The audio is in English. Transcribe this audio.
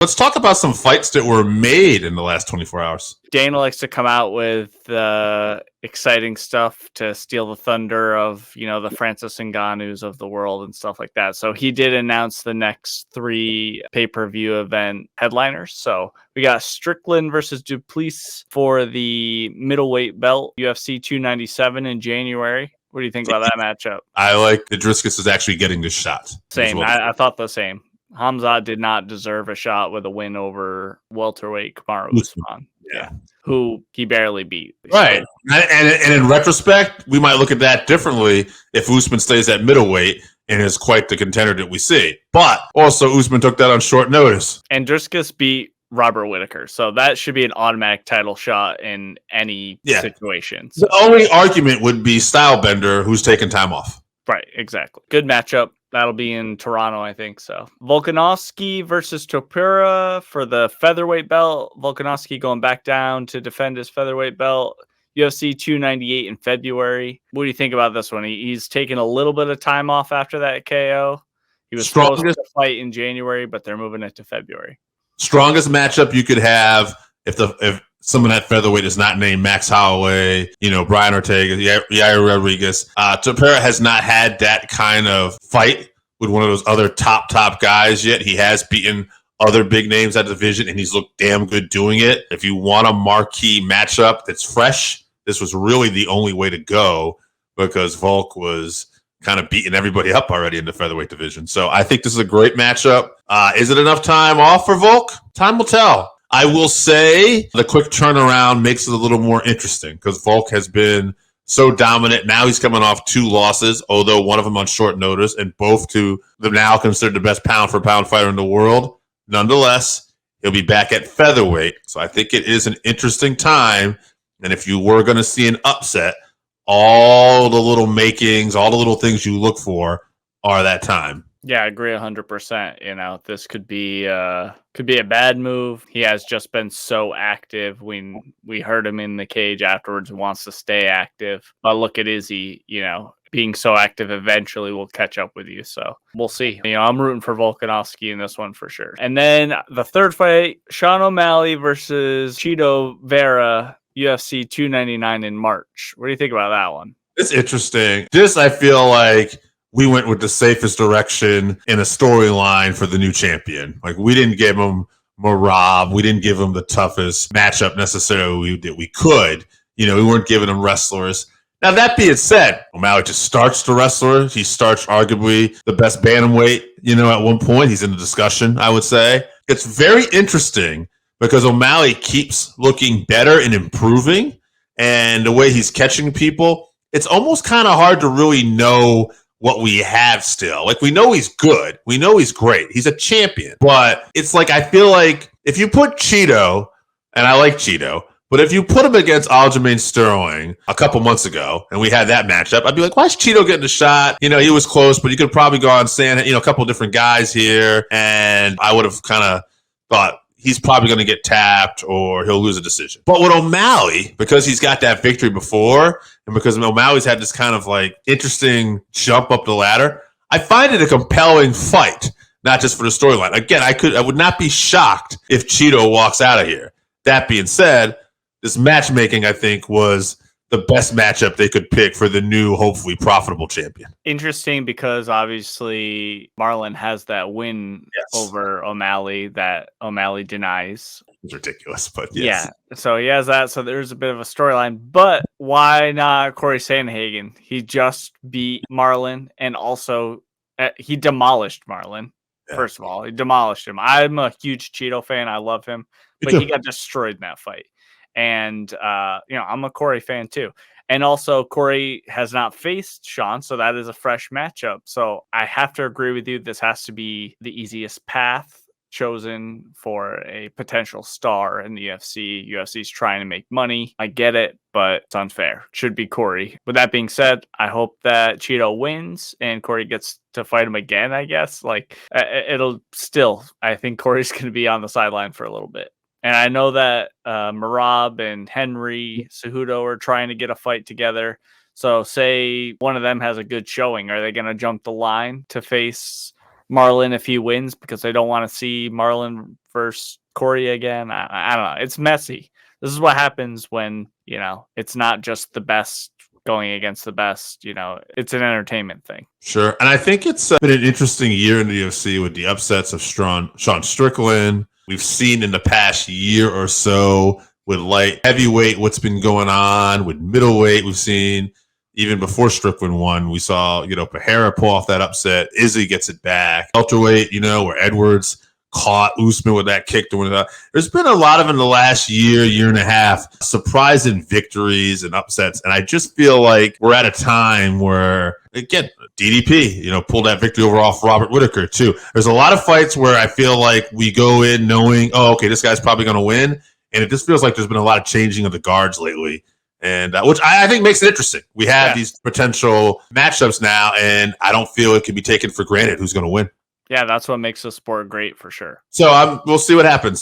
Let's talk about some fights that were made in the last 24 hours. Dana likes to come out with exciting stuff to steal the thunder of, the Francis Ngannous of the world and stuff like that. So he did announce the next 3 pay-per-view event headliners. So we got Strickland versus Duplessis for the middleweight belt, UFC 297 in January. What do you think about that matchup? I like that Driscus is actually getting this shot. Same. I thought the same. Hamzat did not deserve a shot with a win over welterweight Kamaru Usman. Yeah. Who he barely beat. Right. And in retrospect, we might look at that differently if Usman stays at middleweight and is quite the contender that we see. But also, Usman took that on short notice. And Driscus beat Robert Whittaker. So that should be an automatic title shot in any situation. So. The only argument would be Stylebender, who's taking time off. Right, exactly. Good matchup. That'll be in Toronto, I think so. Volkanovski versus Topuria for the featherweight belt. Volkanovski going back down to defend his featherweight belt. UFC 298 in February. What do you think about this one? He's taken a little bit of time off after that KO. He was supposed to fight in January, but they're moving it to February. Strongest matchup you could have if someone at featherweight is not named Max Holloway, Brian Ortega, Yair Rodriguez. Topuria has not had that kind of fight with one of those other top guys yet. He has beaten other big names at the division, and he's looked damn good doing it. If you want a marquee matchup that's fresh, this was really the only way to go because Volk was kind of beating everybody up already in the featherweight division. So I think this is a great matchup. Is it enough time off for Volk? Time will tell. I will say the quick turnaround makes it a little more interesting because Volk has been so dominant. Now he's coming off 2 losses, although one of them on short notice, and both to the now considered the best pound-for-pound fighter in the world. Nonetheless, he'll be back at featherweight. So I think it is an interesting time. And if you were going to see an upset, all the little makings, all the little things you look for are that time. Yeah, I agree 100%. This could be a bad move. He has just been so active. We heard him in the cage afterwards and wants to stay active. But look at Izzy, being so active eventually will catch up with you. So we'll see. I'm rooting for Volkanovski in this one for sure. And then the third fight, Sean O'Malley versus Chito Vera, UFC 299 in March. What do you think about that one? It's interesting. I feel like we went with the safest direction in a storyline for the new champion. Like, we didn't give him Marab. We didn't give him the toughest matchup necessarily that we could. We weren't giving him wrestlers. Now, that being said, O'Malley just starts the wrestler. He starts arguably the best bantamweight, at one point. He's in the discussion, I would say. It's very interesting because O'Malley keeps looking better and improving. And the way he's catching people, it's almost kind of hard to really know what we have still. Like, we know he's good. We know he's great. He's a champion. But it's like, I feel like if you put Chito, and I like Chito, but if you put him against Aljamain Sterling a couple months ago and we had that matchup, I'd be like, why is Chito getting a shot? He was close, but you could probably go on saying, a couple different guys here. And I would have kind of thought, he's probably going to get tapped or he'll lose a decision. But with O'Malley, because he's got that victory before, and because O'Malley's had this kind of like interesting jump up the ladder, I find it a compelling fight, not just for the storyline. Again, I would not be shocked if Chito walks out of here. That being said, this matchmaking, I think, was the best matchup they could pick for the new, hopefully profitable champion. Interesting because obviously Marlon has that win over O'Malley that O'Malley denies. It's ridiculous, but yes. Yeah, so he has that. So there's a bit of a storyline. But why not Corey Sandhagen? He just beat Marlon, and also he demolished Marlon. Yeah. First of all, he demolished him. I'm a huge Cheeto fan. I love him, but he got destroyed in that fight. And, I'm a Corey fan too. And also Corey has not faced Sean, so that is a fresh matchup. So I have to agree with you. This has to be the easiest path chosen for a potential star in the UFC. UFC's trying to make money. I get it, but it's unfair. It should be Corey. With that being said, I hope that Cheeto wins and Corey gets to fight him again, I guess. Like, I think Corey's going to be on the sideline for a little bit. And I know that Marab and Henry Cejudo are trying to get a fight together. So say one of them has a good showing. Are they going to jump the line to face Marlon if he wins because they don't want to see Marlon versus Corey again. I don't know. It's messy. This is what happens when, it's not just the best going against the best. It's an entertainment thing. Sure. And I think it's been an interesting year in the UFC with the upsets of Sean Strickland. We've seen in the past year or so with light heavyweight what's been going on. With middleweight, we've seen even before Strickland won, we saw, Pereira pull off that upset. Izzy gets it back. Welterweight, where Edwards caught Usman with that kick. There's been a lot of, in the last year and a half, surprising victories and upsets. And I just feel like we're at a time where, again, DDP, pulled that victory over off Robert Whittaker too. There's a lot of fights where I feel like we go in knowing, oh, okay, this guy's probably going to win. And it just feels like there's been a lot of changing of the guards lately. And which I think makes it interesting. We have these potential matchups now, and I don't feel it can be taken for granted who's going to win. Yeah, that's what makes the sport great for sure. So we'll see what happens.